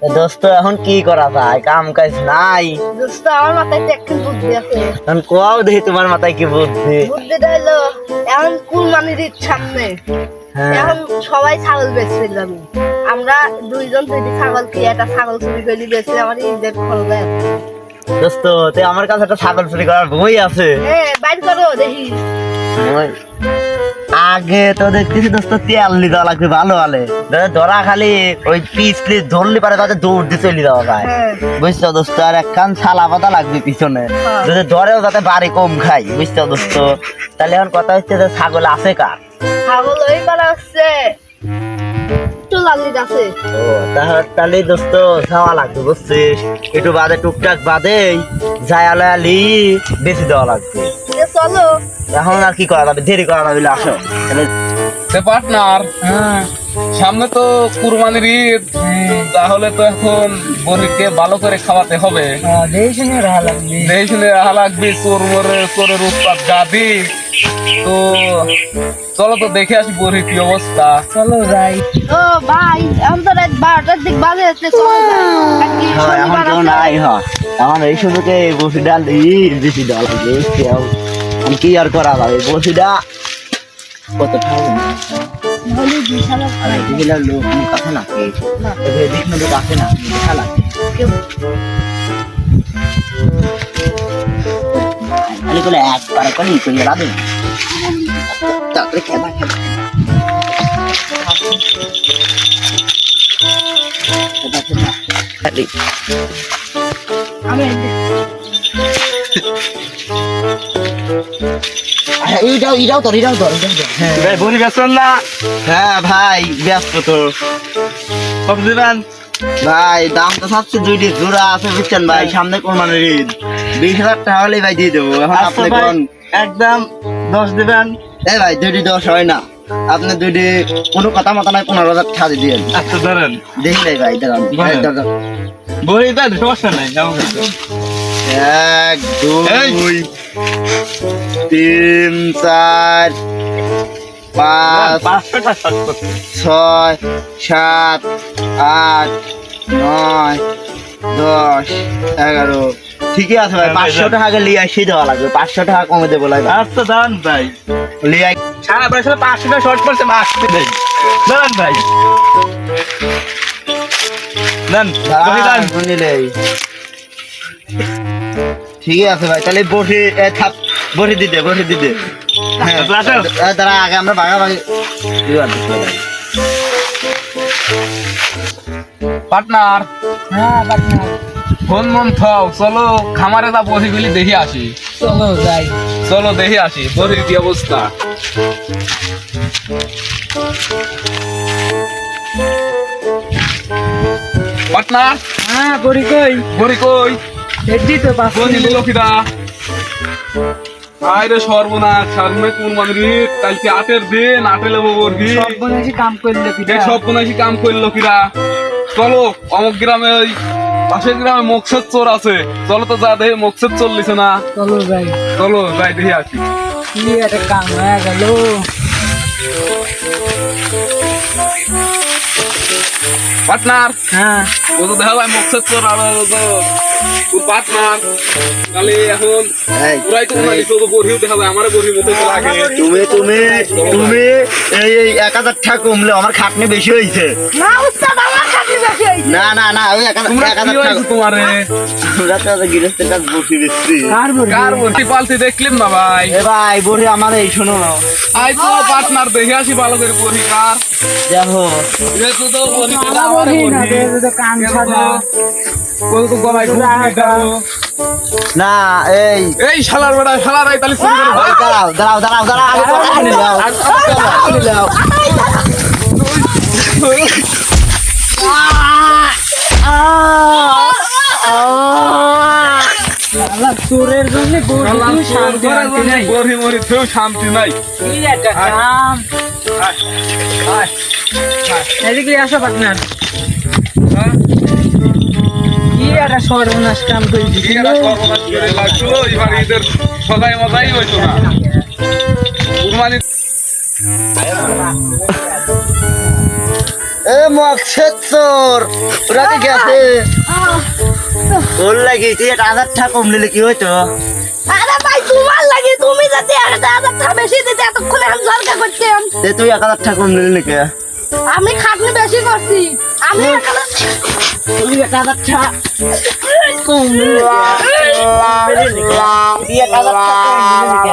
দোস্ত এখন কি করা যায়, কাম কাজ নাই। দোস্ত আমার মাথায় তো একটু বুদ্ধি আছে। এখন কোয়াও দেখি তোমার মাথায় কি বুদ্ধি। বুদ্ধিটা হলো এখন কুরবানির ঈদ সামনে, হ্যাঁ এখন সবাই ছাগল বেচতে যাবে। আমরা দুইজন দুইটি ছাগল কি একটা ছাগল চুরি করে বেচলে আমার ঈদের খরচ হয়। দোস্ত তুই আমার কাছে একটা ছাগল চুরি করার বই আছে। হ্যাঁ বাইর করো দেখি। ওই আগে তো দেখতেছি দোস্ত তেল লি দেওয়া লাগবে ভালো ভালো, ধরা খালি ওই পিস প্লিস ধরলি পারে তাতে দৌড় দিয়ে চলে যাওয়া যায়। হ্যাঁ বুঝছো দোস্ত, আর একখান ছালা পাতা লাগবে পিছনে, হ্যাঁ। যদি ধরেও যাতে বাড়ি কম খাই। বুঝছো দোস্ত, তাহলে এখন কথা হচ্ছে যে ছাগল আছে কার? ছাগল ওই করা হচ্ছে একটু লালি আছে। ও তাহলে দোস্ত যাওয়া লাগবে বুঝছিস, একটু বাদে টুকটাক বাদেই জায়ালি বেশি দেওয়া লাগবে। চলো এখন আর কি করা যাবে, দেরি করা যাবে, আসো তাহলে। পার্টনার, সামনে তো কুরবানির ঈদ, তাহলে তো এখন গরিবকে ভালো করে খাওয়াতে হবে। দেই শুনে রাহা লাগবে, চোরের উৎপাত গাদি। তো চলো তো দেখে আসি গরিব কি অবস্থা। চলো যাই। ও ভাই এখন তো রাত 12টার দিক বাজে আছে, চলো যাই। আজকে হ্যাঁ এখন শনিবার কেউ আছে। নাই, হ্যাঁ এখন এই সুযোগে বসি ডাল বেশি দেওয়া লাগবে। কি আর করা যাবে, বসিটা কত খাবো বলি বিশাল এগুলার লোক মুখ আছে না, দিক না লোক আছে না, দেখা লাগে খালি বলে একবার করে ই করিয়ে লাভ তারপরে খেবা খেবা খেবা খেবা খালি আমি এইটাও তোর ভাই বড়ি বেচবেন না? হ্যাঁ ভাই ব্যস্ত তো সব দিবেন? ভাই দাম তো সবচেয়ে দুইটি জোড়া আছে বুঝছেন ভাই, সামনে কোরবানির ঈদ, 20,000 টাকা হলেই ভাই দিয়ে দেবো। এখন আচ্ছা আপনি ভাই, কোন একদম 10 দিবেন। ভাই দুইটি 10 হয় না, আপনি দুইটি কোনো কথা মতো নয় 15,000 টাকা দিয়ে দিন। আচ্ছা ধরেন, দেখি নাই ভাই দাঁড়ান, বলেন। এই দাঁড়ান। বড়ি দেন, সমস্যা নাই। কেমন আছে? 1 2 3 4 5 500টা শর্ট করতে। 6 7 8 9 10 11। ঠিকই আছে ভাই, 500 টাকা আগে লিয়ে আসি দেওয়া লাগবে, 500 টাকা কমে দেবো লাগবে আচ্ছা দান ভাই, লিয়ে সারা বছর 500টা শর্ট করছে, আসতে দেই। দান ভাই, দান বড়ি দান। নিলেই ঠিকই আছে ভাই, তাহলে বসে থাপ বসে দিতে হ্যাঁ আসো। দাঁড়া আগে আমরা ভাগাভাগি পার্টনার, হ্যাঁ পার্টনার ফোন মন থাও, চলো খামারে তা বড়ি গুলি দেখি আসি। চলো যাই। চলো দেখি আসি বড়ির কি অবস্থা। পার্টনার, হ্যাঁ বড়ি কই? বড়ি কই? এডি তো পাস কোন নিল লক্ষিদা? আরে সর্বনাশ, সামনে কুরবানির ঈদ, কালকে 8-এর দিন, 8-এ লেবো বর্গি। সব বনেছি কাম করলে কি দেখ সব কোনাশি কাম করলো কিরা। চলো অমুক গ্রামে, ওই পাশের গ্রামে মকসেদ চোর আছে, চলো তো যা দেখি মকসেদ চললিছে না। চলো যাই। চলো যাই দেখি আসি। কি একটা কাম হয়ে গেল। পার্টনার, হ্যাঁ ও তো দেখা যায় মকসেদ চোর, আর পার্টনার তাহলে এখন পুরাই তো মনে হচ্ছে, ও তো বড়িও দেখা যায়, আমারও বড়ির মতো লাগে। তুমি তুমি তুমি এই 1,000 টাকা কমলে আমার খাটনি বেশি হয়েছে। না উস্তাদ আমার কাছে বেশি হইছে। না না না ওই 1,000 তোমরা কি টাকা হয়েছে তোমারে? আমরা তো গৃহস্থের কাছে বসি দিচ্ছি। কার বড়ি? কার বড়ি পালতি দেখলিম না ভাই? এ ভাই বসে আমার এই শোনো আই তো পার্টনার দেখে আসি ভালো করে বড়ি কার। দেখো যেহেতু তো বড়ি পেলে আমার আমারে বড়ি না, বড়ি। এটা তো কান সাদা। ও তো গলায় খুব দেবো। না এই এই শালার বেড়া, শালার এই তাহলে শুরু করে ভাই। দাঁড়াও আগে কথা শুনে নাও, কথা শুনে নাও। শালা চোরের জন্য গরু শান্তি শান্তি নাই। বড়ি মরি থেকেও শান্তি নাই। কি একটা কাম। এদিকে আসো পার্টনার। হ্যাঁ? কি একটা সর্বনাশ কাম করে কি দিছিল। একটা সর্বনাশ করে লাগলো, এবার ঈদের সদাই মজাই হইতো না। কুরবানি এ মকসেদ চোর ওরা কি গেছে ওর লাগি তুই 1000 টাকা কম নিলে কি হইতো আরে ভাই তোমার লাগে তুমি যদি 1000 টাকা বেশি দিতে এতক্ষণে আমি জলকা করতাম তুই 1000 টাকা কম নিলি নাকি আমি খাটনি বেশি করছি আমি তুই 1000 টাকা কম নিলি তুই 1000 টাকা কম নিলি নাকি